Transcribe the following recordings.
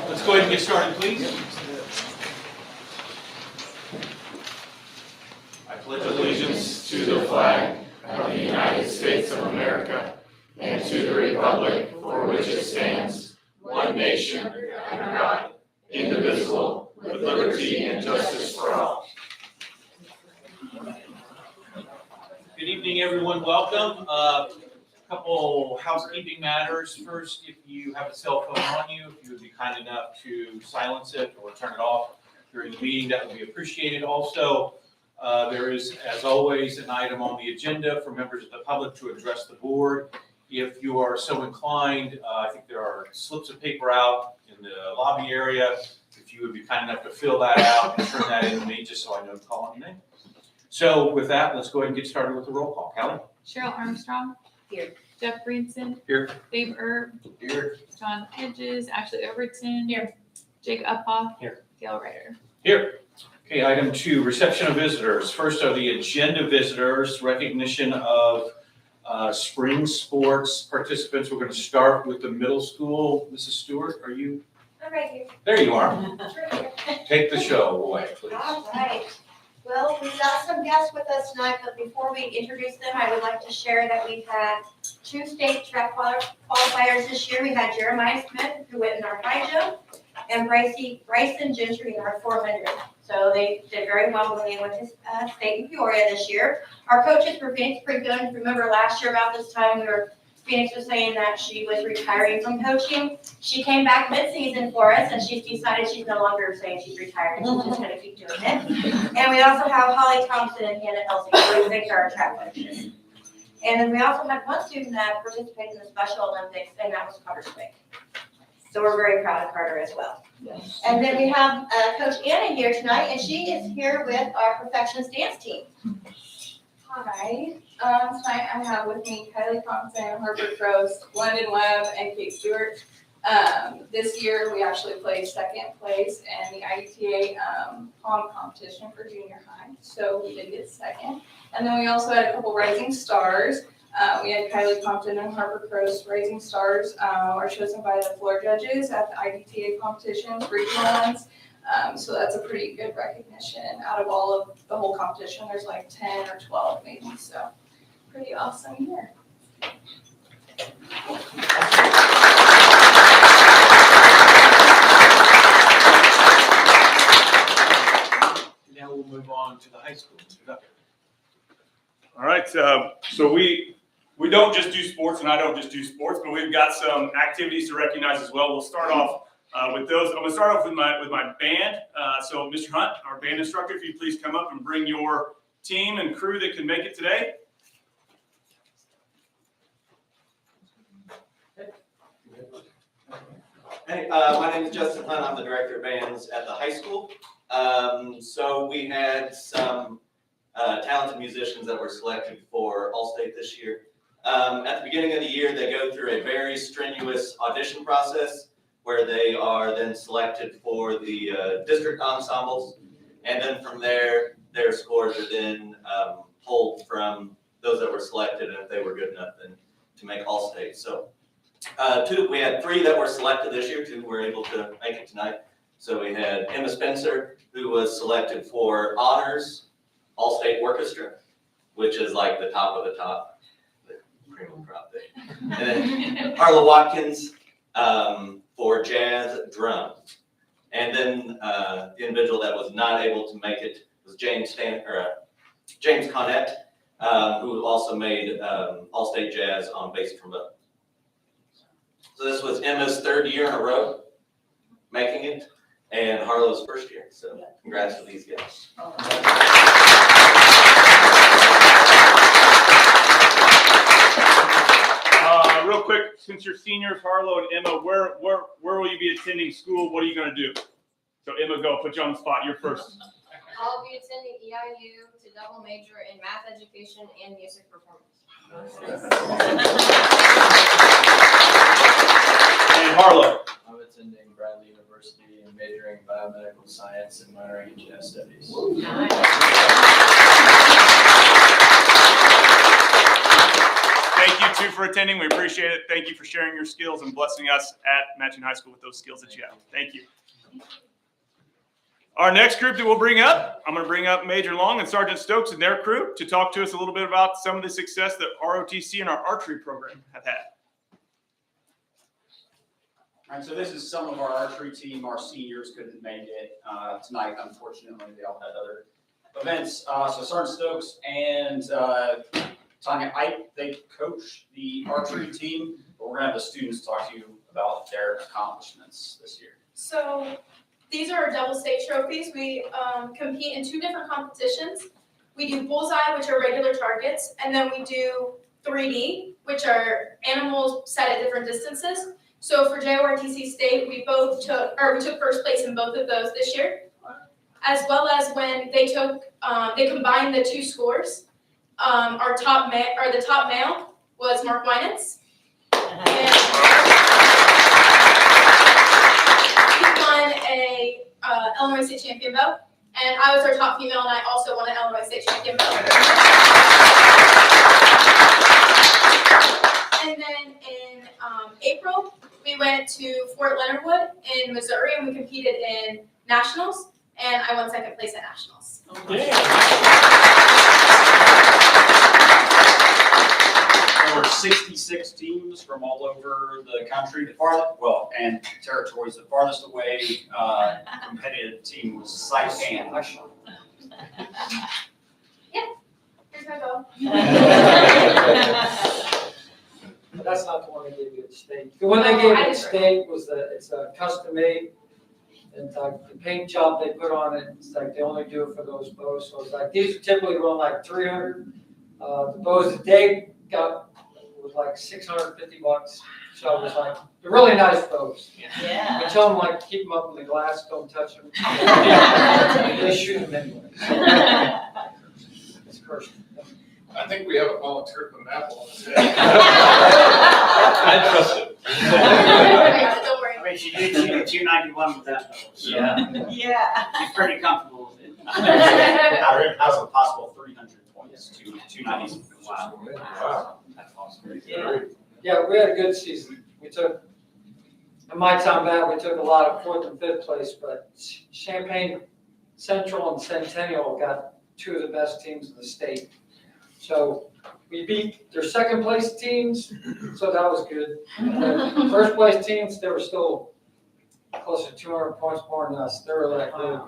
Let's go ahead and get started, please. I pledge allegiance to the flag of the United States of America and to the republic for which it stands, one nation, under God, indivisible, with liberty and justice for all. Good evening, everyone. Welcome. Couple housekeeping matters. First, if you have a cell phone on you, if you would be kind enough to silence it or turn it off during the meeting, that would be appreciated. Also, there is, as always, an item on the agenda for members of the public to address the board. If you are so inclined, I think there are slips of paper out in the lobby area. If you would be kind enough to fill that out and turn that in to me, just so I know to call on your name. So with that, let's go ahead and get started with the roll call. Callie? Cheryl Armstrong. Here. Jeff Greenson. Here. Dave Erb. Here. John Hedges. Ashley Overton. Here. Jake Uphoff. Here. Gail Ryder. Here. Okay, item 2, reception of visitors. First are the agenda visitors, recognition of spring sports participants. We're going to start with the middle school. Mrs. Stewart, are you? I'm right here. There you are. Right here. Take the show away, please. All right. Well, we've got some guests with us tonight, but before we introduce them, I would like to share that we've had 2 state track qualifiers this year. We had Jeremiah Smith, who went in our high jump, and Bryson Gentry in our 400. So they did very well when they went to state in Peoria this year. Our coaches for Phoenix pretty good. Remember last year about this time, Phoenix was saying that she was retiring from coaching. She came back mid-season for us, and she's decided she's no longer saying she's retiring. She's just going to keep doing it. And we also have Holly Thompson and Hannah Helsinki, who think are our track coaches. And then we also had one student that participated in the Special Olympics, and that was Carter Swick. So we're very proud of Carter as well. Yes. And then we have Coach Anna here tonight, and she is here with our Perfectionist dance team. Hi, tonight I have with me Kylie Thompson, Herbert Gross, London Webb, and Kate Stewart. This year we actually placed 2nd place in the IDTA pom competition for junior high, so we did get 2nd. And then we also had a couple rising stars. We had Kylie Compton and Harper Gross. Rising stars are chosen by the floor judges at the IDTA competitions, regional ones. So that's a pretty good recognition out of all of the whole competition. There's like 10 or 12 maybe, so pretty awesome year. Now we'll move on to the high school. All right, so we don't just do sports, and I don't just do sports, but we've got some activities to recognize as well. We'll start off with those. I'm going to start off with my band. So Mr. Hunt, our band instructor, if you please come up and bring your team and crew that can make it today. Hey, my name is Justin Hunt. I'm the director of bands at the high school. So we had some talented musicians that were selected for All-State this year. At the beginning of the year, they go through a very strenuous audition process where they are then selected for the district ensembles. And then from there, their scores are then pulled from those that were selected, and if they were good enough, then to make All-State. So we had 3 that were selected this year. 2 were able to make it tonight. So we had Emma Spencer, who was selected for Honors All-State Orchestra, which is like the top of the top, the cream of the crop there. And then Harla Watkins for Jazz Drums. And then the individual that was not able to make it was James Connett, who also made All-State Jazz on bass trombone. So this was Emma's 3rd year in a row making it, and Harlow's 1st year. So congrats to these guys. Real quick, since you're seniors, Harlow and Emma, where will you be attending school? What are you going to do? So Emma, go. Put you on the spot. You're first. I'll be attending EIU to double major in math education and music performance. And Harlow. I'm attending Bradley University and majoring in biomedical science and minoring in genetic studies. Thank you too for attending. We appreciate it. Thank you for sharing your skills and blessing us at Matching High School with those skills that you have. Thank you. Our next group that we'll bring up, I'm going to bring up Major Long and Sergeant Stokes and their crew to talk to us a little bit about some of the success that ROTC and our archery program have had. All right, so this is some of our archery team. Our seniors couldn't make it tonight, unfortunately. They all had other events. So Sergeant Stokes and Tanya Ike, they coach the archery team, but we're gonna have the students talk to you about their accomplishments this year. So these are our double state trophies. We compete in 2 different competitions. We do bullseye, which are regular targets, and then we do 3D, which are animals set at different distances. So for JORTC State, we took first place in both of those this year, as well as when they combined the 2 scores. The top male was Mark Winans. And he won a Illinois State champion belt, and I was our top female, and I also won an Illinois State champion belt. And then in April, we went to Fort Leonard Wood in Missouri, and we competed in nationals, and I won 2nd place at nationals. There were 66 teams from all over the country. And territories. The farthest away competitive team was Saipan. Here's my bow. That's not the one they gave you at state. The one they gave you at state was it's a custom made. And like the paint job they put on it, it's like they only do it for those bows. So it's like these are typically run like 300. The bows that they got was like $650. So it was like they're really nice bows. Yeah. I tell them like keep them up in the glass, don't touch them. They shoot them anyway. It's cursed. I think we have a volunteer from Apple on this. I trust him. Don't worry. I mean, she did shoot a 291 with that bow. So Yeah. she's pretty comfortable with it. How's it possible 300 points to 290? Wow. That's awesome. Yeah, we had a good season. We took, in my time back, we took a lot of 4th and 5th place, but Champaign Central and Centennial got 2 of the best teams in the state. So we beat their 2nd place teams, so that was good. The 1st place teams, they were still close to 200 points more than us. They were like really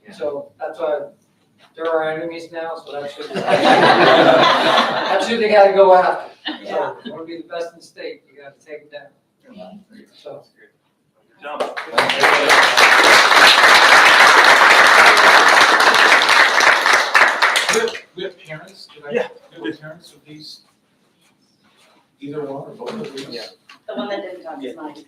good. So that's why they're our enemies now, so that's who they gotta go after. So if you wanna be the best in the state, you gotta take them down. So. Good job. We have parents, Yeah. we have parents of these, either one or both of these? Yeah. The one that didn't come tonight.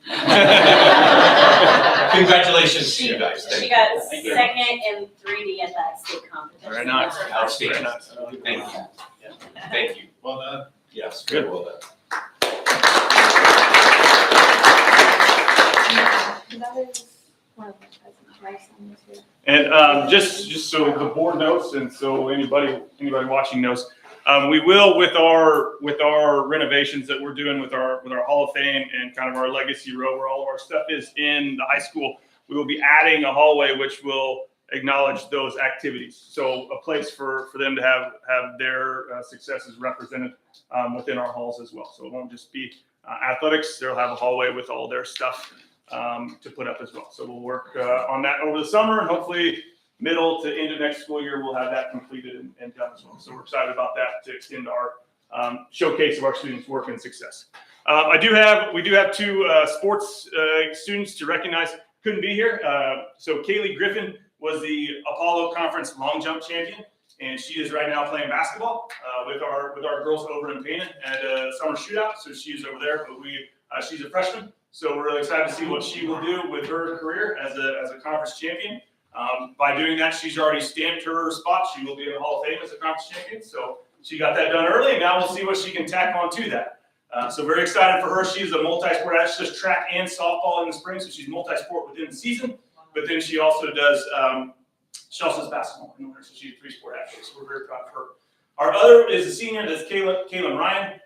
Congratulations to you guys. She got 2nd in 3D at that state competition. Very nice. Outstanding. Very nice. Thank you. Thank you. Well done. Yes, good, well done. That is one of my cousins, my son was here. And just so the board knows, and so anybody watching knows, we will with our renovations that we're doing with our Hall of Fame and kind of our legacy row where all of our stuff is in the high school. We will be adding a hallway which will acknowledge those activities. So a place for them to have their successes represented within our halls as well. So it won't just be athletics; they'll have a hallway with all their stuff to put up as well. So we'll work on that over the summer, and hopefully middle to end of next school year, we'll have that completed and done as well. So we're excited about that to extend our showcase of our students' work and success. We do have 2 sports students to recognize. Couldn't be here. So Kaylee Griffin was the Apollo Conference long jump champion, and she is right now playing basketball with our girls over in Pana at a summer shootout. So she's over there, but she's a freshman. So we're really excited to see what she will do with her career as a conference champion. By doing that, she's already stamped her spot. She will be in the Hall of Fame as a conference champion. So she got that done early, and now we'll see what she can tack on to that. So very excited for her. She's a multi-sport athlete. She does track and softball in the spring, so she's multi-sport within the season. But then she also does basketball in the winter, so she's a 3-sport athlete. So we're very proud of her. Our other is a senior, that's Kaylin Ryan.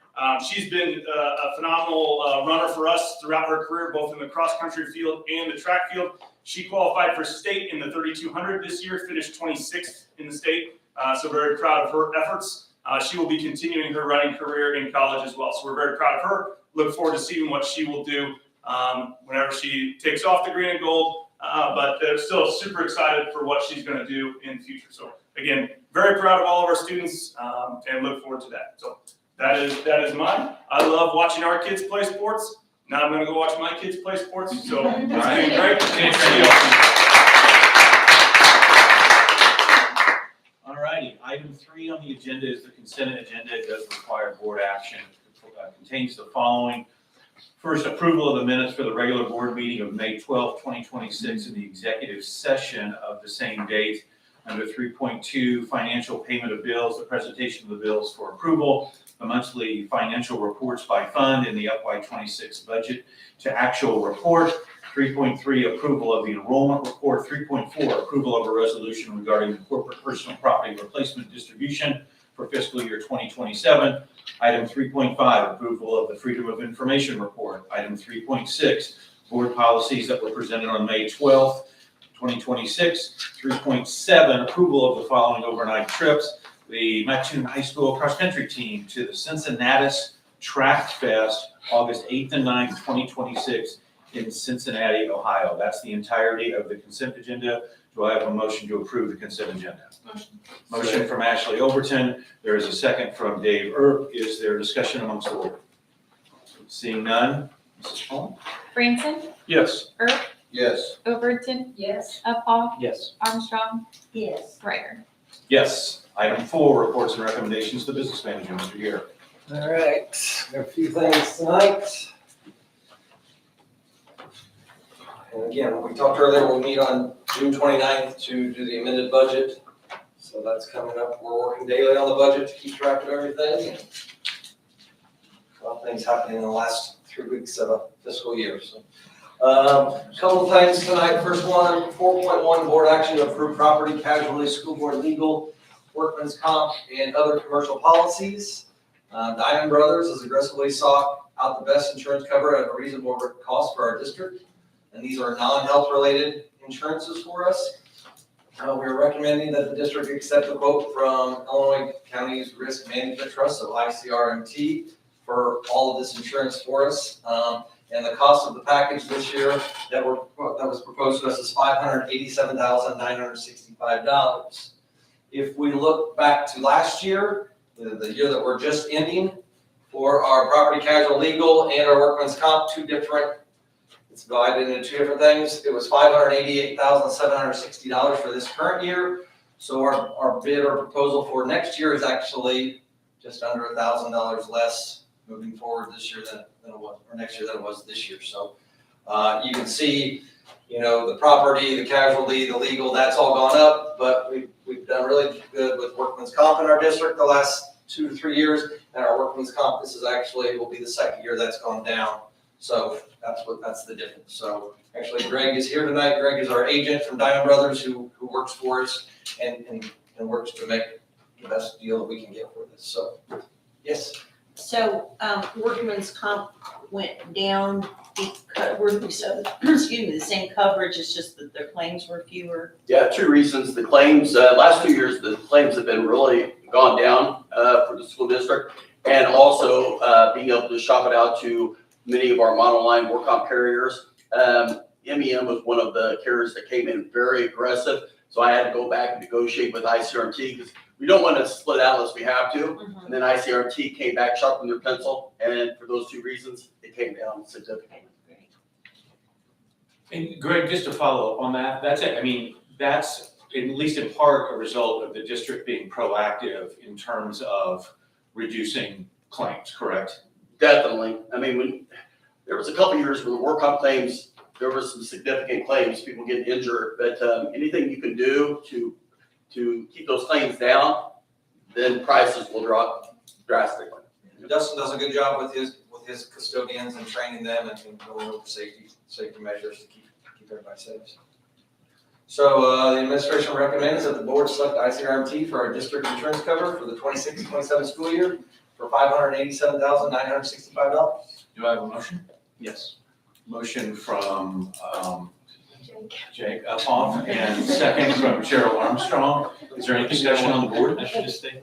She's been a phenomenal runner for us throughout her career, both in the cross-country field and the track field. She qualified for state in the 3,200 this year, finished 26th in the state. So very proud of her efforts. She will be continuing her running career in college as well. So we're very proud of her. Look forward to seeing what she will do whenever she takes off the green and gold. But they're still super excited for what she's going to do in the future. So again, very proud of all of our students and look forward to that. So that is mine. I love watching our kids play sports. Now I'm going to go watch my kids play sports. So it's been great. All righty, item 3 on the agenda is the consent agenda. It does require board action. It contains the following. First, approval of the minutes for the regular board meeting of May 12, 2026, and the executive session of the same date. Under 3.2, financial payment of bills, the presentation of the bills for approval, the monthly financial reports by fund, and the FY26 budget to actual report. 3.3, approval of the enrollment report. 3.4, approval of a resolution regarding the corporate personal property replacement distribution for fiscal year 2027. Item 3.5, approval of the Freedom of Information report. Item 3.6, board policies that were presented on May 12th, 2026. 3.7, approval of the following overnight trips. The Mattoon High School cross-country team to the Cincinnati Track Fest, August 8th and 9th, 2026 in Cincinnati, Ohio. That's the entirety of the consent agenda. Do I have a motion to approve the consent agenda? Motion from Ashley Overton. There is a second from Dave Earp. Is there discussion amongst the board? Seeing none, Mrs. Paul? Branson, Yes. Earp, Yes. Overton, Yes. Uphaul, Yes. Armstrong, Yes. Ryder. Yes. Item 4, reports and recommendations to business manager, Mr. Garrett. All right, there are a few things tonight. And again, we talked earlier, we'll meet on June 29th to do the amended budget. So that's coming up. We're working daily on the budget to keep track of everything. A lot of things happening in the last 3 weeks of a fiscal year. So, a couple of things tonight. First one, 4.1, board action to approve property casualty, school board legal, workman's comp, and other commercial policies. Diamond Brothers has aggressively sought out the best insurance cover at a reasonable cost for our district. And these are non-health related insurances for us. We're recommending that the district accept a quote from Illinois County's Risk Management Trust, so ICRMT, for all of this insurance for us. And the cost of the package this year that was proposed to us is $587,965. If we look back to last year, the year that we're just ending, for our property casualty legal and our workman's comp, it's divided into 2 different things. It was $588,760 for this current year. So our bid or proposal for next year is actually just under $1,000 less moving forward this year than it was, or next year than it was this year. So you can see, the property, the casualty, the legal, that's all gone up, but we've done really good with workman's comp in our district the last 2 to 3 years. And our workman's comp, this is actually will be the second year that's gone down. So that's the difference. So actually Greg is here tonight. Greg is our agent from Diamond Brothers who works for us and works to make the best deal that we can get for this. So, yes. So, workman's comp went down because the same coverage, it's just that their claims were fewer. Yeah, 2 reasons. The claims, last 2 years, the claims have been really gone down for the school district. And also being able to shop it out to many of our monoline work comp carriers. MEM was one of the carriers that came in very aggressive. So I had to go back and negotiate with ICRMT because we don't want to split out unless we have to. Mm-hmm. And then ICRMT came back, sharpened their pencil, and for those 2 reasons, it came down significantly. And Greg, just to follow up on that, that's it. I mean, that's at least in part a result of the district being proactive in terms of reducing claims, correct? Definitely. I mean, when there was a couple years where the work comp claims, there were some significant claims, people getting injured, but anything you can do to keep those claims down, then prices will drop drastically. Dustin does a good job with with his custodians and training them and going over safety measures to keep everybody safe. So, the administration recommends that the board select ICRMT for our district insurance cover for the 26-27 school year for $587,965. Do I have a motion? Yes. Motion from, Jake Uphoff and second from Cheryl Armstrong. Is there any discussion on the board? I should just say.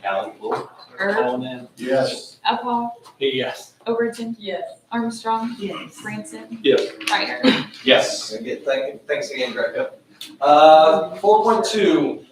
Ally, Lord. Erb, Yes. Uphoff, Yes. Overton, Yes. Armstrong, Yes. Branson, Yes. Ryder. Yes. Thanks again, Greg. 4.2,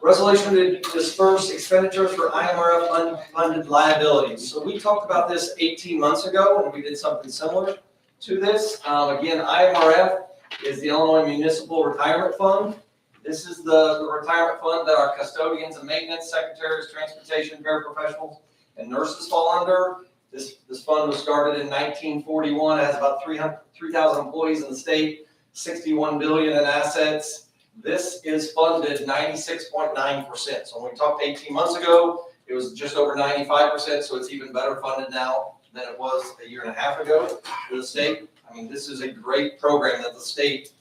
resolution to disperse expenditures for IMRF unfunded liabilities. So we talked about this 18 months ago, and we did something similar to this. Again, IMRF is the Illinois Municipal Retirement Fund. This is the retirement fund that our custodians and maintenance secretaries, transportation paraprofessionals, and nurses fall under. This fund was started in 1941. It has about 3,000 employees in the state, 61 billion in assets. This is funded 96.9%. So when we talked 18 months ago, it was just over 95%. So it's even better funded now than it was a year and a half ago for the state. I mean, this is a great program that the state,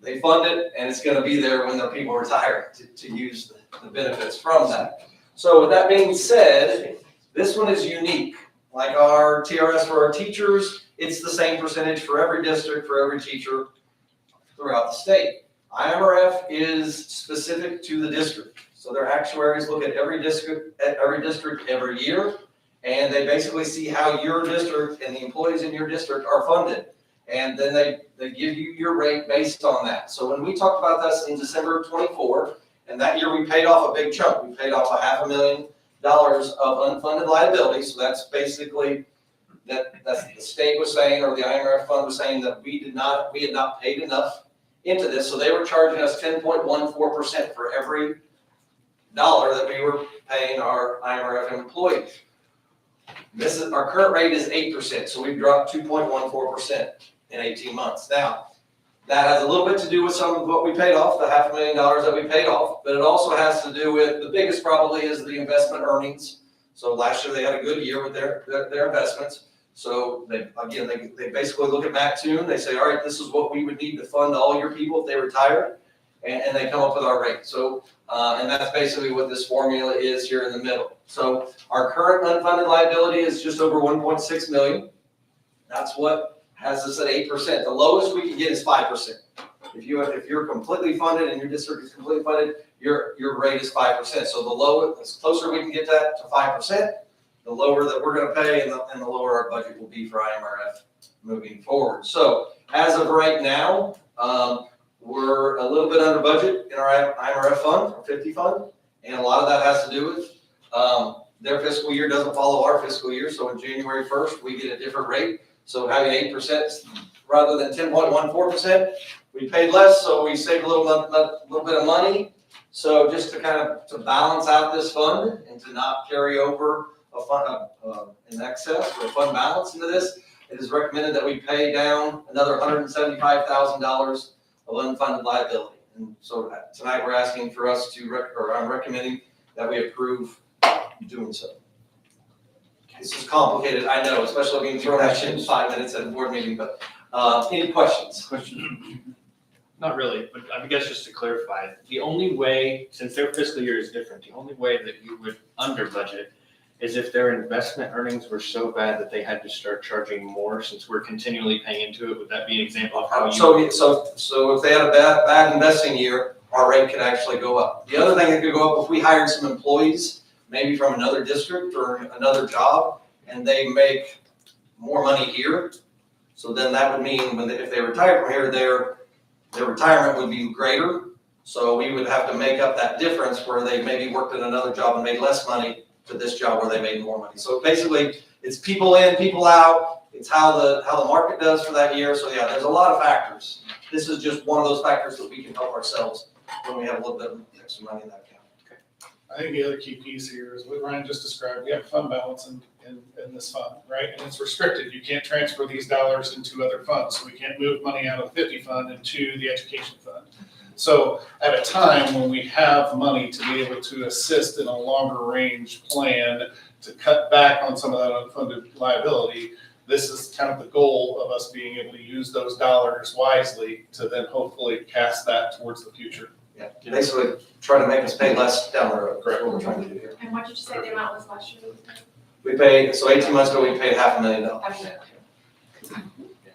they fund it, and it's going to be there when the people retire to use the benefits from that. So with that being said, this one is unique. Like our TRS for our teachers, it's the same percentage for every district, for every teacher throughout the state. IMRF is specific to the district. So their actuaries look at every district every year, and they basically see how your district and the employees in your district are funded. And then they give you your rate based on that. So when we talked about this in December of 24, and that year we paid off a big chunk. We paid off $500,000 of unfunded liabilities. So that's basically that's the state was saying, or the IMRF fund was saying that we had not paid enough into this. So they were charging us 10.14% for every dollar that we were paying our IMRF employees. Our current rate is 8%, so we've dropped 2.14% in 18 months. Now, that has a little bit to do with some of what we paid off, the $500,000 that we paid off, but it also has to do with, the biggest probably is the investment earnings. So last year they had a good year with their investments. So they basically look at Mattoon, they say, all right, this is what we would need to fund all your people if they retire, and they come up with our rate. So, and that's basically what this formula is here in the middle. So our current unfunded liability is just over 1.6 million. That's what has us at 8%. The lowest we can get is 5%. If you're completely funded and your district is completely funded, your rate is 5%. So the closer we can get that to 5%, the lower that we're going to pay, and the lower our budget will be for IMRF moving forward. So as of right now, we're a little bit under budget in our IMRF fund, our 50 fund, and a lot of that has to do with their fiscal year doesn't follow our fiscal year. So on January 1st, we get a different rate. So having 8% rather than 10.14%, we paid less, so we saved a little bit of money. So just to kind of to balance out this fund and to not carry over a fund in excess or a fund balance into this, it is recommended that we pay down another $175,000 of unfunded liability. And so tonight we're asking for us to, I'm recommending that we approve doing so. This is complicated, I know, especially being thrown at you in 5 minutes at a board meeting, but any questions? Not really, but I guess just to clarify, the only way, since their fiscal year is different, the only way that you would under budget is if their investment earnings were so bad that they had to start charging more, since we're continually paying into it. Would that be an example of how you? So if they had a bad investing year, our rate could actually go up. The other thing that could go up, if we hired some employees, maybe from another district or another job, and they make more money here, so then that would mean if they retire from here, their retirement would be greater. So we would have to make up that difference where they maybe worked at another job and made less money to this job where they made more money. So basically, it's people in, people out. It's how the market does for that year. So yeah, there's a lot of factors. This is just one of those factors that we can help ourselves when we have a little bit of extra money in that account. I think the other key piece here is what Ryan just described. We have a fund balance in this fund, right? And it's restricted. You can't transfer these dollars into other funds. So we can't move money out of the 50 fund into the education fund. So at a time when we have money to be able to assist in a longer range plan to cut back on some of that unfunded liability, this is kind of the goal of us being able to use those dollars wisely to then hopefully cast that towards the future. Yeah, basically try to make us pay less down the road. Correct. What we're trying to do here. And what did you say the amount was last year? We paid, so 18 months ago, we paid $500,000.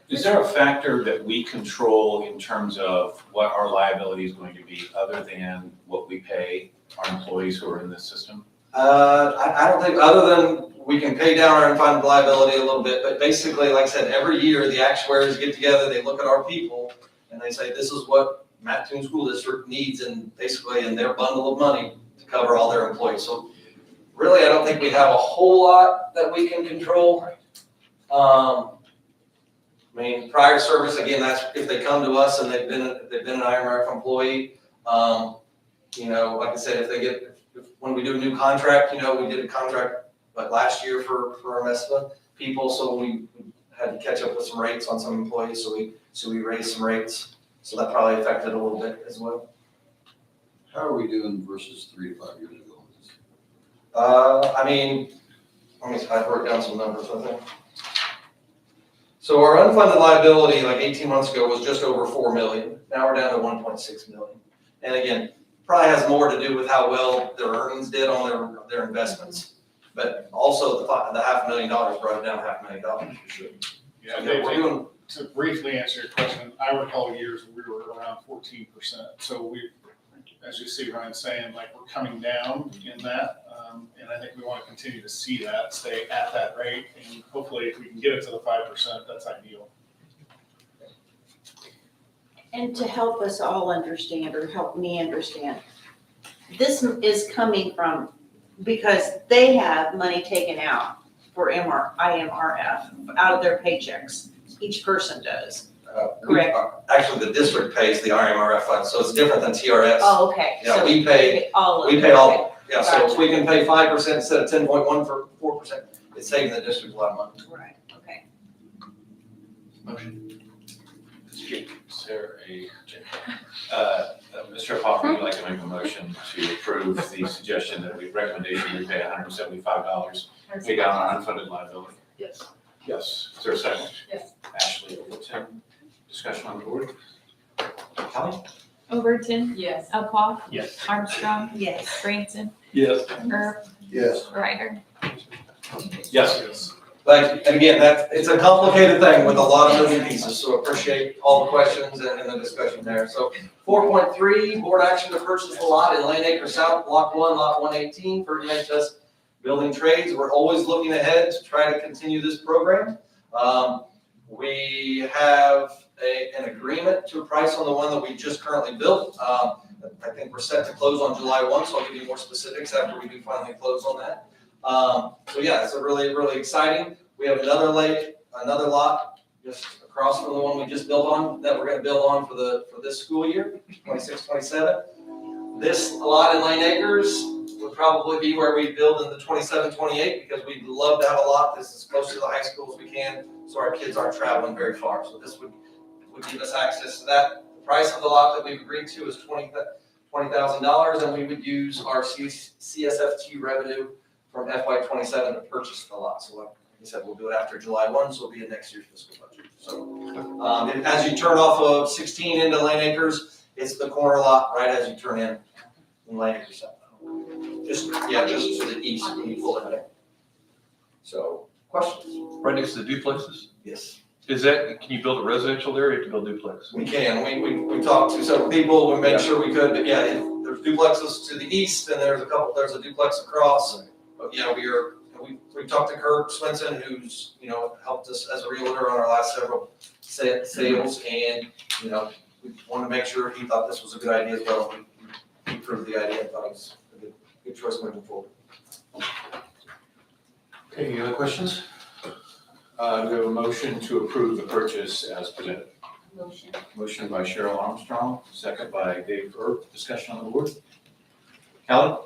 Is there a factor that we control in terms of what our liability is going to be other than what we pay our employees who are in this system? I don't think, other than we can pay down our unfunded liability a little bit, but basically, like I said, every year the actuaries get together, they look at our people, and they say, this is what Mattoon School District needs, and basically in their bundle of money to cover all their employees. So really, I don't think we have a whole lot that we can control. I mean, prior service, again, that's if they come to us and they've been an IMRF employee. You know, like I said, when we do a new contract, you know, we did a contract like last year for our MESPA people, so we had to catch up with some rates on some employees, so we raised some rates. So that probably affected a little bit as well. How are we doing versus 3 to 5 years ago? I mean, I wrote down some numbers, I think. So our unfunded liability, like 18 months ago, was just over 4 million. Now we're down to 1.6 million. And again, probably has more to do with how well their earnings did on their investments. But also the $500,000 brought it down $500,000 for sure. Yeah, So Dave, we're doing, to briefly answer your question, I recall years we were around 14%. So we, as you see Ryan saying, like we're coming down in that. And I think we want to continue to see that stay at that rate. And hopefully if we can get it to the 5%, that's ideal. And to help us all understand, or help me understand, this is coming from, because they have money taken out for IMRF out of their paychecks. Each person does. Correct. actually, the district pays the RMRF fund, so it's different than TRS. Oh, okay. Yeah, So we pay all of We it. pay Okay. all, yeah, so if we can pay 5% instead of 10.1 for 4%, it's saving the district a lot of money. Right, okay. Motion. Is there Mr. Hoffman, would you like to make a motion to approve the suggestion that recommendation we pay $175, pay down our unfunded liability? Yes. Yes. Is there a second? Yes. Ashley Overton, discussion on the board? Kelly? Overton, Yes. Alcoff, Yes. Armstrong, Yes. Branson, Yes. Erb, Yes. Ryder. Yes. But, and again, it's a complicated thing with a lot of moving pieces, so appreciate all the questions and the discussion there. So 4.3, board action to purchase the lot in Lane Acre South, block 1, lot 118 for NHS Building Trades. We're always looking ahead to try to continue this program. We have an agreement to a price on the one that we just currently built. I think we're set to close on July 1, so I'll give you more specifics after we do finally close on that. So yeah, it's a really, really exciting. We have another lot just across from the one we just built on that we're gonna build on for this school year, 26-27. This lot in Lane Acres would probably be where we build in the 27-28 because we'd love to have a lot that's as close to the high school as we can, so our kids aren't traveling very far. So this would give us access to that. The price of the lot that we've agreed to is $20,000, and we would use our CSFT revenue from FY27 to purchase the lot. So like I said, we'll do it after July 1, so it'll be in next year's fiscal budget. So and as you turn off of 16 into Lane Acres, it's the corner lot right as you turn in Lane Acres. Just to the east when you pull in there. So, questions? Right next to the duplexes? Yes. Is that, can you build a residential there or you have to build duplex? We can. We talked to several people, we made sure we could, but yeah, there's duplexes to the east and there's a duplex across. But yeah, we talked to Kurt Swenson, who's, helped us as a realtor on our last several sales, and, we wanted to make sure he thought this was a good idea as well. We approved the idea, thought it was a good choice moving forward. Okay, any other questions? We have a motion to approve the purchase as presented. Motion. Motion by Cheryl Armstrong, second by Dave Erb. Discussion on the board? Kelly?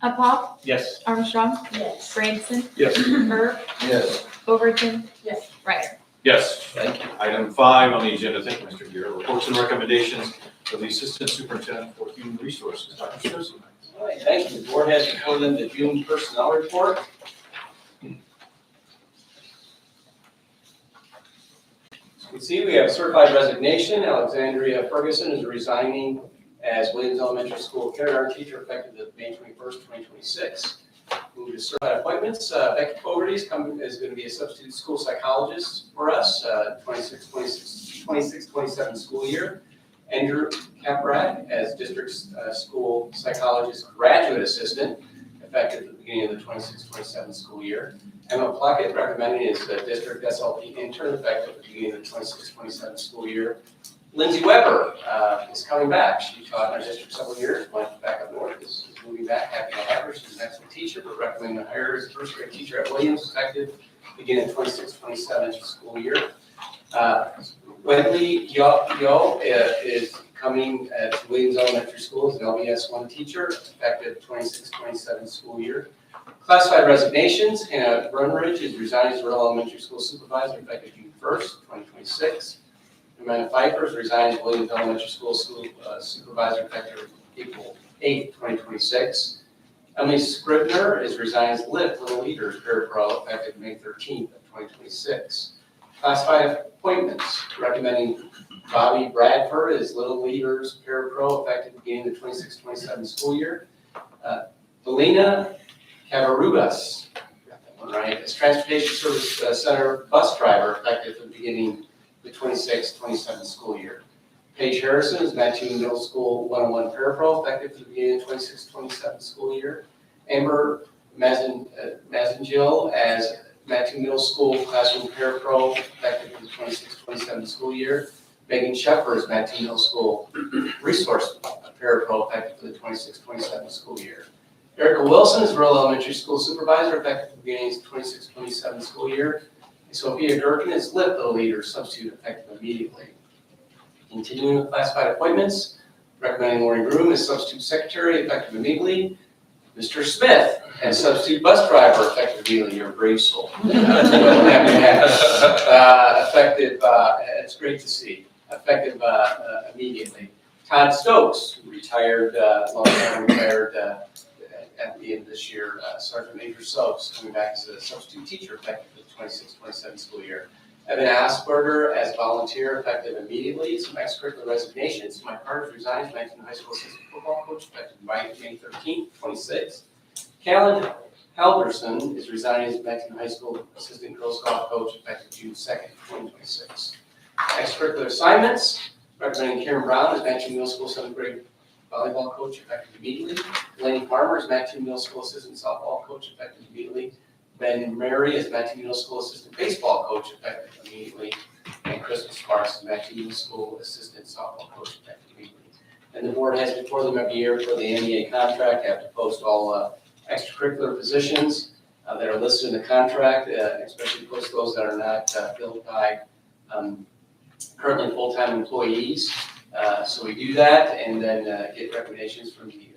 Alcoff, Yes. Armstrong, Yes. Branson, Yes. Erb, Yes. Overton, Yes. Ryder. Yes. Thank you. Item 5 on the agenda, thank you, Mr. Gear. Reports and recommendations for the Assistant Superintendent for Human Resources, Dr. Susie. All right, thank you. The board has before them the June personnel report. You can see we have certified resignation. Alexandria Ferguson is resigning as Williams Elementary School kindergarten teacher effective May 21st, 2026. Move to certified appointments. Becky Fogarty is going to be a substitute school psychologist for us, 26-27 school year. Andrew Caprat as district school psychologist graduate assistant effective at the beginning of the 26-27 school year. Emma Pluckett recommended as the district SLP intern effective at the beginning of the 26-27 school year. Lindsay Weber is coming back. She taught in our district several years, went back up north, is moving back, happy to have her. She's an excellent teacher, but recommending to hire her as a first grade teacher at Williams effective beginning of 26-27 school year. Wendy Yo is coming to Williams Elementary School as an LBS 1 teacher effective 26-27 school year. Classified resignations. Hannah Brunridge is resigning as rural elementary school supervisor effective June 1st, 2026. Amanda Pfeiffer is resigning as Williams Elementary School supervisor effective April 8th, 2026. Emily Scribner is resigning as LIFT Little Leaders Parapro effective May 13th of 2026. Classified appointments, recommending Bobby Bradford as Little Leaders Parapro effective beginning of the 26-27 school year. Belina Cavarubas, got that one right, as Transportation Service Center bus driver effective at the beginning of the 26-27 school year. Paige Harrison is Mattoon Middle School 101 Parapro effective at the beginning of the 26-27 school year. Amber Mazengil as Mattoon Middle School Classroom Parapro effective for the 26-27 school year. Megan Shepard is Mattoon Middle School Resource Parapro effective for the 26-27 school year. Erica Wilson is Rural Elementary School Supervisor effective at the beginning of the 26-27 school year. Sophia Durkin is LIFT Little Leader substitute effective immediately. Continuing with classified appointments, recommending Lori Groom as substitute secretary effective immediately. Mr. Smith as substitute bus driver effective immediately. You're a brave soul. Effective, it's great to see. Effective immediately. Todd Stokes, retired, long time retired at the end of this year. Sergeant Major Stokes coming back as a substitute teacher effective for the 26-27 school year. Evan Asperger as volunteer effective immediately. Some extracurricular resignations. Mike Carter resigns as Mattoon High School assistant football coach effective May 13th, 26. Callan Halverson is resigning as Mattoon High School assistant girls golf coach effective June 2nd, 2026. Extracurricular assignments. Recommending Karen Brown as Mattoon Middle School 7th grade volleyball coach effective immediately. Delaney Farmer as Mattoon Middle School assistant softball coach effective immediately. Ben Murray as Mattoon Middle School assistant baseball coach effective immediately. And Crystal Sparks as Mattoon Middle School assistant softball coach effective immediately. And the board has before them every year for the MEA contract, have to post all extracurricular positions that are listed in the contract, especially post those that are not filled by currently full-time employees. So we do that and then get recommendations from the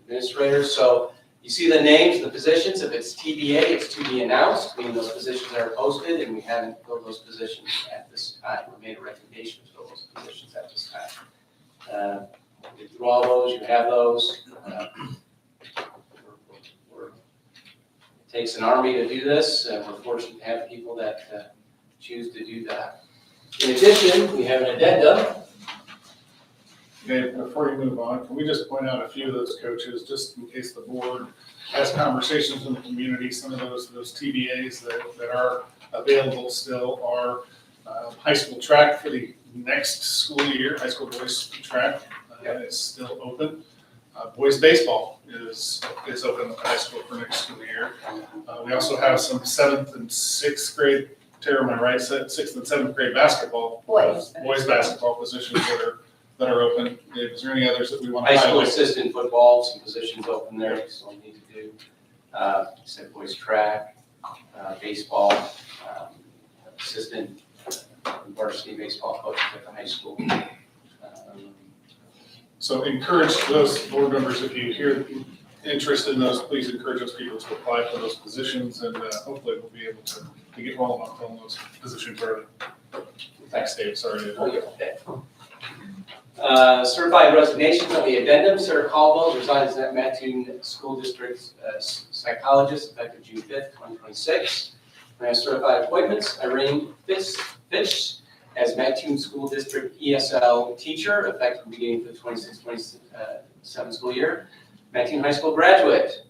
administrators. So you see the names, the positions. If it's TBA, it's to be announced, meaning those positions are posted and we haven't filled those positions at this time. We made a recommendation to fill those positions at this time. Get through all those, you have those. It takes an army to do this, and we're fortunate to have people that choose to do that. In addition, we have an addendum. Dave, before you move on, can we just point out a few of those coaches, just in case the board has conversations in the community, some of those TBAs that are available still are high school track for the next school year, high school boys track is still open. Boys baseball is open at the high school for next school year. We also have some 7th and 6th grade, Tara, am I right, 6th and 7th grade basketball. Boys basketball positions that are open. Dave, is there any others that we want to High school highlight? assistant football, some positions open there, we still need to do. Said boys track, baseball, assistant varsity baseball coach at the high school. So encourage those board members, if you hear interest in those, please encourage those people to apply for those positions, and hopefully we'll be able to get rolling on filling those positions early. Thanks, Dave, sorry. Oh, you're okay. Certified resignations on the addendum. Sarah Caldwell resigns as Mattoon School District psychologist effective June 5th, 2026. And I have certified appointments. Irene Fish as Mattoon School District ESL teacher effective beginning of the 26-27 school year. Mattoon High School graduate,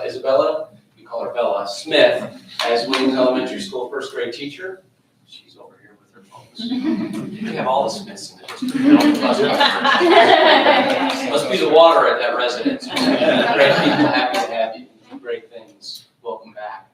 Isabella, we call her Bella Smith, as Williams Elementary School first grade teacher. She's over here with her phones. We have all the Smiths in the district. Must be the water at that residence. Great people, happy to have you, do great things. Welcome back.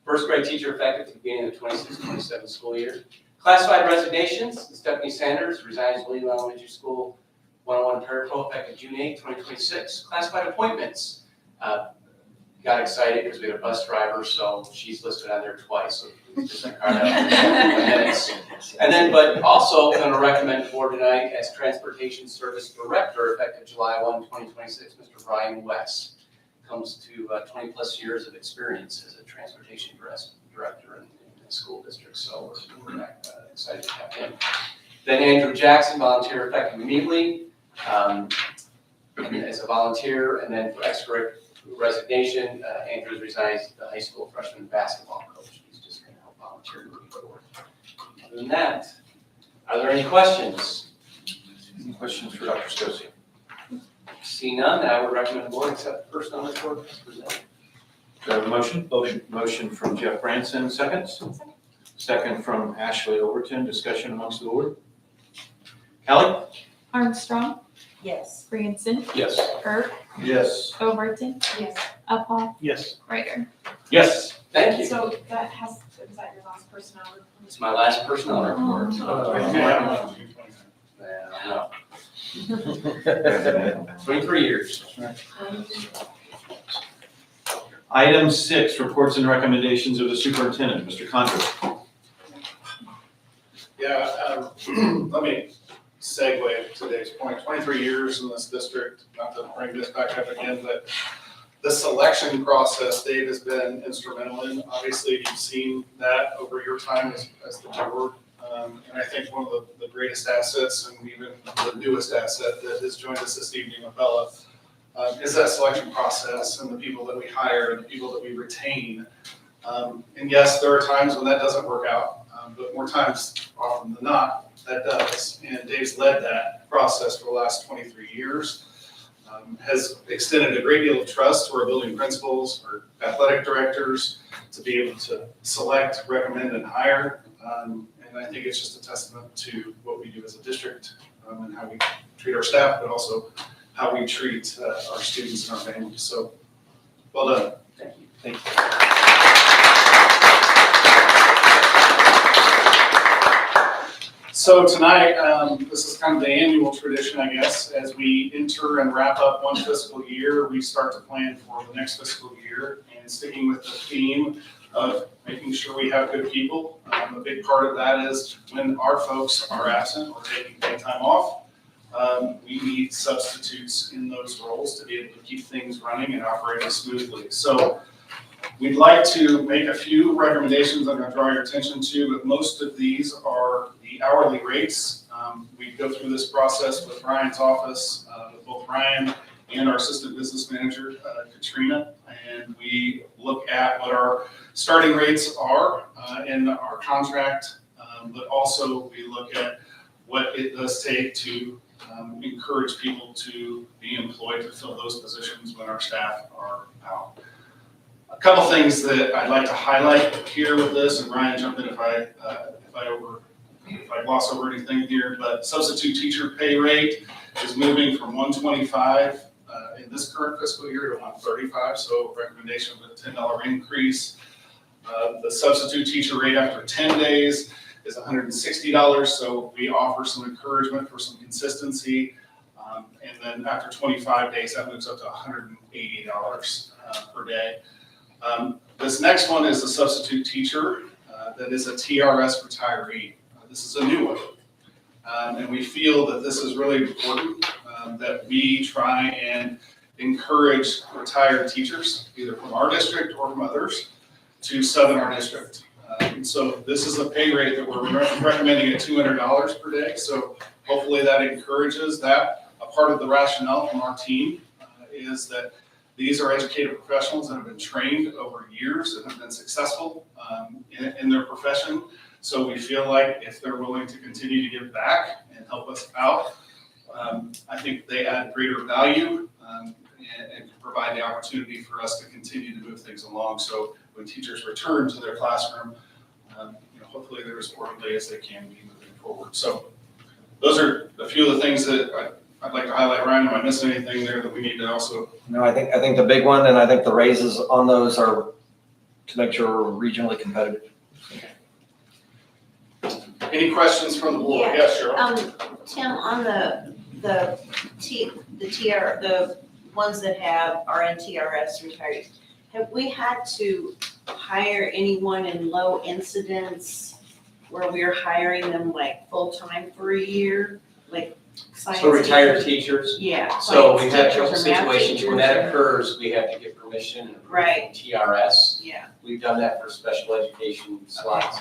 First grade teacher effective at the beginning of the 26-27 school year. Classified resignations, Stephanie Sanders resigns Williams Elementary School 101 parapro effective June 8, 2026. Classified appointments. Got excited because we had a bus driver, so she's listed on there twice. So just like minutes. And then, but also I'm going to recommend for tonight as Transportation Service Director effective July 1, 2026, Mr. Brian West. Comes to 20 plus years of experience as a transportation director in the school district. So we're excited to have him. Then Andrew Jackson, volunteer effective immediately as a volunteer. And then for extra resignation, Andrew resigns the high school freshman basketball coach. He's just going to help volunteer moving forward. Other than that, are there any questions? Any questions for Dr. Stocy? See none, I would recommend the board accept the first on the report as presented. Do I have a motion? Motion from Jeff Branson, seconds. Second from Ashley Overton, discussion amongst the board. Kelly? Armstrong, Yes. Branson, Yes. Kirk, Yes. Overton, Yes. Uphoff, Yes. Ryder. Yes. Thank you. So that has, is that your last personnel report? It's my last personnel report. No. 23 years. Item 6, reports and recommendations of the superintendent. Mr. Condor. Yeah, let me segue to Dave's point. 23 years in this district, not to bring this back up again, but the selection process Dave has been instrumental in. Obviously, you've seen that over your time as the board. And I think one of the greatest assets and even the newest asset that has joined us this evening, Bella, is that selection process and the people that we hire and the people that we retain. And yes, there are times when that doesn't work out, but more times often than not, that does. And Dave's led that process for the last 23 years, has extended a great deal of trust to our building principals, our athletic directors, to be able to select, recommend, and hire. And I think it's just a testament to what we do as a district and how we treat our staff, but also how we treat our students and our families. So, well done. Thank you. Thank you. So tonight, this is kind of the annual tradition, I guess, as we enter and wrap up one fiscal year, we start to plan for the next fiscal year, and sticking with the theme of making sure we have good people. A big part of that is when our folks are absent or taking paid time off, we need substitutes in those roles to be able to keep things running and operating smoothly. So we'd like to make a few recommendations I'm going to draw your attention to, but most of these are the hourly rates. We go through this process with Ryan's office, with both Ryan and our assistant business manager, Katrina, and we look at what our starting rates are in our contract, but also we look at what it does take to encourage people to be employed to fill those positions when our staff are out. A couple things that I'd like to highlight here with this, and Ryan, jump in if I gloss over anything here, but substitute teacher pay rate is moving from 125 in this current fiscal year to 135, so recommendation of a $10 increase. The substitute teacher rate after 10 days is $160, so we offer some encouragement for some consistency. And then after 25 days, that moves up to $180 per day. This next one is a substitute teacher that is a TRS retiree. This is a new one. And we feel that this is really important, that we try and encourage retired teachers, either from our district or from others, to sub in our district. So this is a pay rate that we're recommending at $200 per day. So hopefully that encourages that. A part of the rationale from our team is that these are educated professionals that have been trained over years and have been successful in their profession. So we feel like if they're willing to continue to give back and help us out, I think they add greater value and can provide the opportunity for us to continue to move things along. So when teachers return to their classroom, hopefully they're as orderly as they can be moving forward. So those are a few of the things that I'd like to highlight. Ryan, am I missing anything there that we need to also? No, I think the big one, and I think the raises on those are to make sure we're regionally competitive. Any questions from the board? Yeah. Yes, Cheryl. Tim, on the ones that are in TRS retirees, have we had to hire anyone in low incidence where we're hiring them like full-time for a year, like science? So retired teachers. Yeah. So we science have teachers or math situations when that teachers or- occurs, we have to get permission and approval Right. from TRS. Yeah. We've done that for special education slots,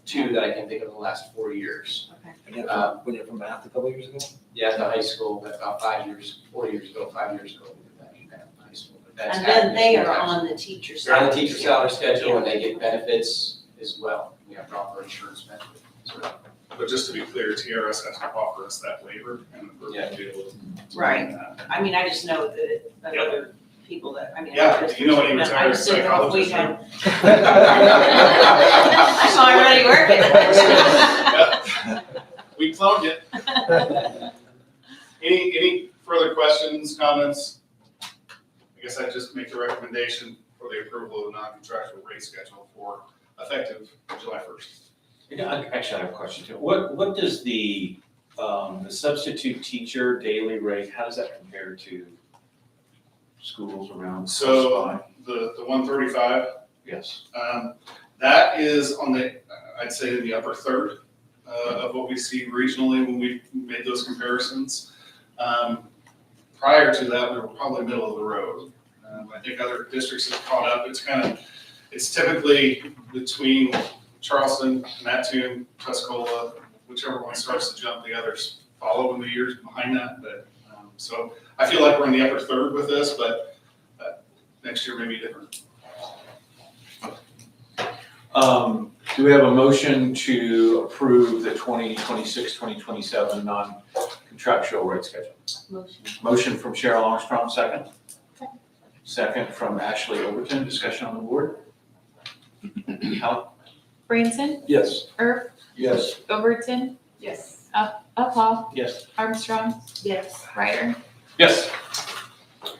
two that I can think of in the last 4 years. We did it from math a couple years ago. Yeah, at the high school, that's about 5 years, 4 years ago, 5 years ago, we did that in the high school. But that's And then happened a they few are times. on the teacher They're on the salary. teacher salary schedule and they get benefits as well. We have proper insurance benefits as well. But just to be clear, TRS has to offer us that waiver and we're going to be able to. Right. I mean, I just know that other people that, I mean. Yeah, others- you know any I retired just didn't know if we psychologists? had. I'm already working. We cloned it. Any further questions, comments? I guess I'd just make the recommendation for the approval of the non-contractual rate schedule for effective July 1st. Actually, I have a question too. What does the substitute teacher daily rate, how does that compare to schools around? So the 135, Yes. that is on the, I'd say in the upper third of what we see regionally when we made those comparisons. Prior to that, we were probably middle of the road. I think other districts have caught up. It's typically between Charleston, Mattoon, Tuscola, whichever one starts to jump, the others follow in the years behind that. But so I feel like we're in the upper third with this, but next year may be different. Do we have a motion to approve the 2026-2027 non-contractual rate schedule? Motion. Motion from Cheryl Armstrong, second. Second from Ashley Overton. Discussion on the board? Hal? Branson, Yes. Erb, Yes. Overton, Yes. Uphaul, Yes. Armstrong, Yes. Ryder. Yes.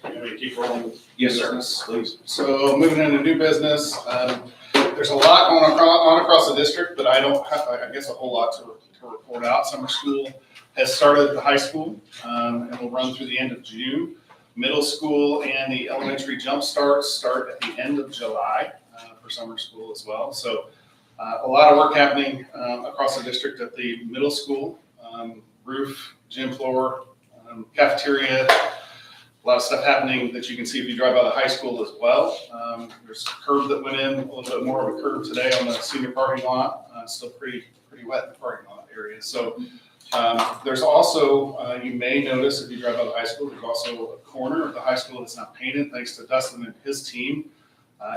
Can we keep rolling? Yes, sir. Business? Please. So moving into new business, there's a lot going on across the district, but I don't have, I guess, a whole lot to report out. Summer school has started at the high school, and will run through the end of June. Middle school and the elementary jump starts start at the end of July for summer school as well. So a lot of work happening across the district at the middle school, roof, gym floor, cafeteria. A lot of stuff happening that you can see if you drive by the high school as well. There's a curb that went in, a little bit more of a curb today on the senior parking lot. Still pretty wet in the parking lot area. So there's also, you may notice if you drive by the high school, there's also a corner of the high school that's not painted, thanks to Dustin and his team.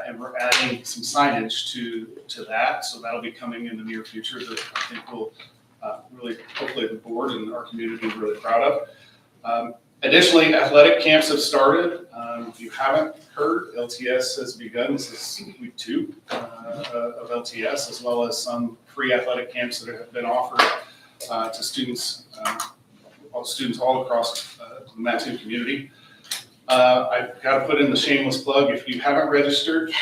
And we're adding some signage to that. So that'll be coming in the near future that I think will really, hopefully the board and our community is really proud of. Additionally, athletic camps have started. If you haven't heard, LTS has begun. This is week 2 of LTS, as well as some free athletic camps that have been offered to students all across the Mattoon community. I've got to put in the shameless plug. If you haven't registered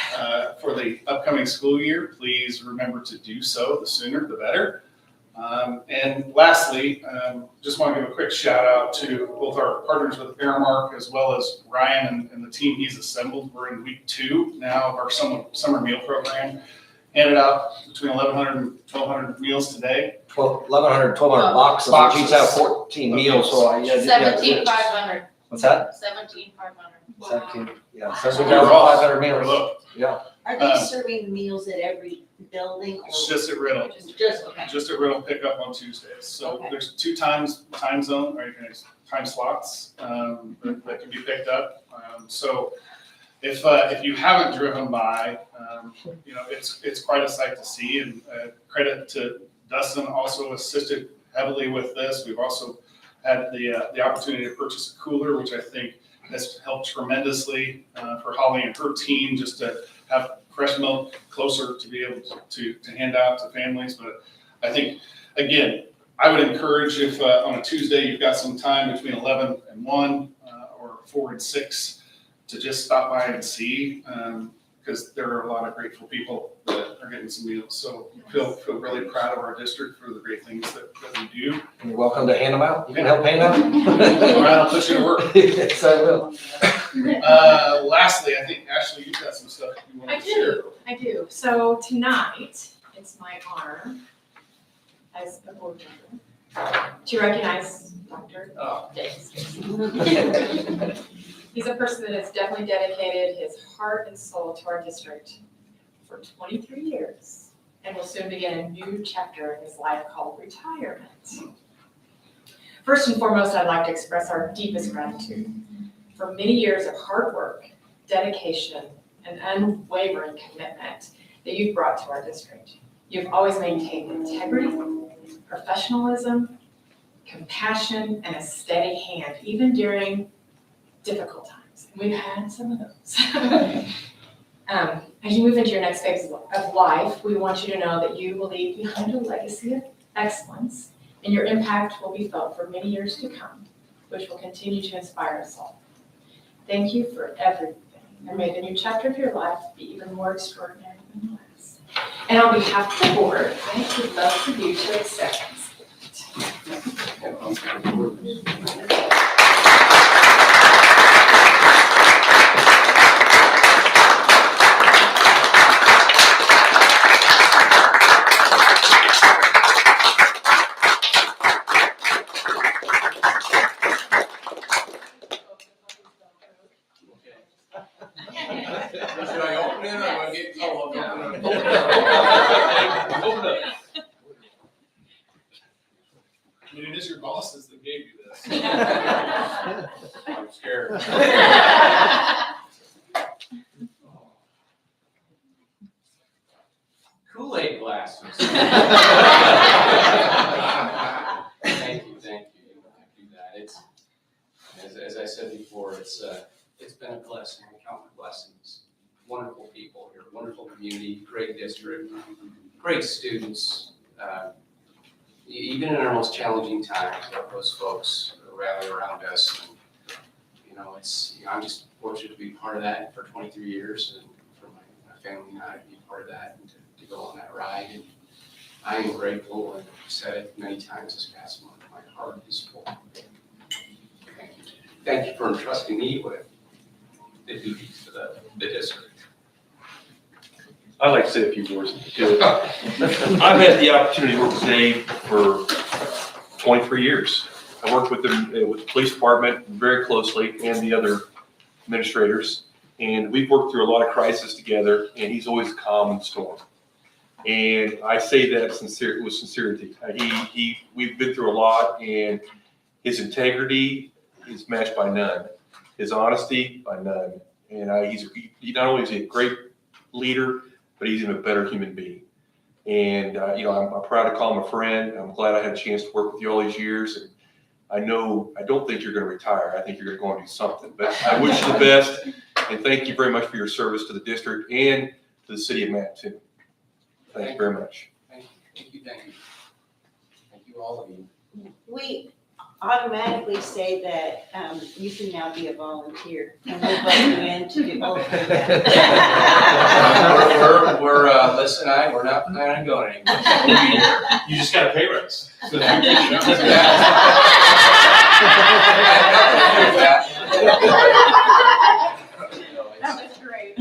for the upcoming school year, please remember to do so. The sooner, the better. And lastly, just want to give a quick shout out to both our partners with Aramark as well as Ryan and the team he's assembled. We're in week 2 now of our summer meal program. Handed out between 1,100 and 1,200 meals today. 1,100 boxes, which each have 14 meals, so I. 17,500. What's that? 17,500. 17, yeah, 17,500 meals, yeah. Are they serving meals at every building or? It's just at Riddle. Just, okay. Just at Riddle pickup on Tuesdays. So Okay. there's two time zone, or time slots, that can be picked up. So if you haven't driven by, it's quite a sight to see, and credit to Dustin, also assisted heavily with this. We've also had the opportunity to purchase a cooler, which I think has helped tremendously for Holly and her team, just to have fresh milk closer to be able to hand out to families. But I think, again, I would encourage if on a Tuesday you've got some time between 11 and 1 or 4 and 6 to just stop by and see, because there are a lot of grateful people that are getting some meals. So feel really proud of our district for the great things that we do. And you're welcome to hand them out. You can help hand them out. All right, I'll put you to work. Yes, I will. Lastly, I think, Ashley, you've got some stuff you want to share. I do. So tonight, it's my honor as a board member to recognize Dr. Davis. He's a person that has definitely dedicated his heart and soul to our district for 23 years and will soon begin a new chapter in his life called retirement. First and foremost, I'd like to express our deepest gratitude for many years of hard work, dedication, and unwavering commitment that you've brought to our district. You've always maintained integrity, professionalism, compassion, and a steady hand, even during difficult times. And we've had some of those. As you move into your next phase of life, we want you to know that you will leave behind a legacy of excellence, and your impact will be felt for many years to come, which will continue to inspire us all. Thank you for everything, and may the new chapter of your life be even more extraordinary than the last. And on behalf of the board, I would love for you to accept Should I open it or am I getting told? I mean, it is your bosses that gave you this. I'm scared. Kool-Aid glasses. Thank you. You don't have to do that. It's, as I said before, it's been a blessing. I count my blessings. Wonderful people here, wonderful community, great district, great students. Even in our most challenging times, those folks rally around us. And, I'm just fortunate to be part of that for 23 years, and for my family and I to be part of that and to go on that ride. And I am grateful, and I've said it many times this past month. My heart is full. Thank you. Thank you for entrusting me with the duties of the district. I'd like to say a few words. I've had the opportunity to work with Dave for 23 years. I worked with him with the police department very closely and the other administrators. And we've worked through a lot of crises together, and he's always calm in the storm. And I say that with sincerity. We've been through a lot, and his integrity is matched by none. His honesty by none. And he not only is he a great leader, but he's even a better human being. And, I'm proud to call him a friend. I'm glad I had a chance to work with you all these years. And I don't think you're going to retire. I think you're going to do something. But I wish you the best. And thank you very much for your service to the district and to the city of Mattoon. Thank you very much. Thank you. Thank you, all of you. We automatically say that you can now be a volunteer, and we'll vote you in to do both of that. Listen, we're not planning on going anywhere. You just got a pay raise. That's great.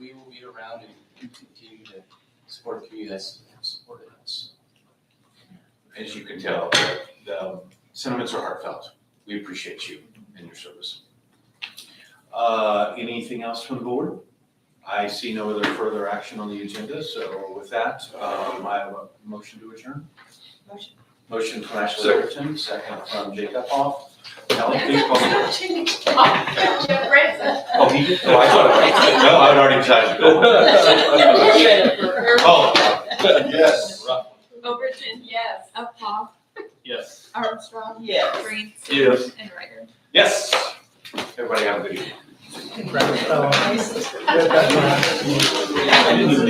We will be around and continue to support the community that's supported us. As you can tell, the sentiments are heartfelt. We appreciate you and your service. Anything else from the board? I see no other further action on the agenda, so with that, I have a motion to adjourn. Motion. Motion from Ashley Overton, second from Jacob Hoff. Ellen, please call the roll. Jeff Branson. Oh, he did? Oh, I thought, no, I had already decided to go. Oh, Yes. Overton, yes. Uphoff, Yes. Armstrong. Yes. Green. Yes. And Ryder. yes. Everybody have a good evening. I didn't even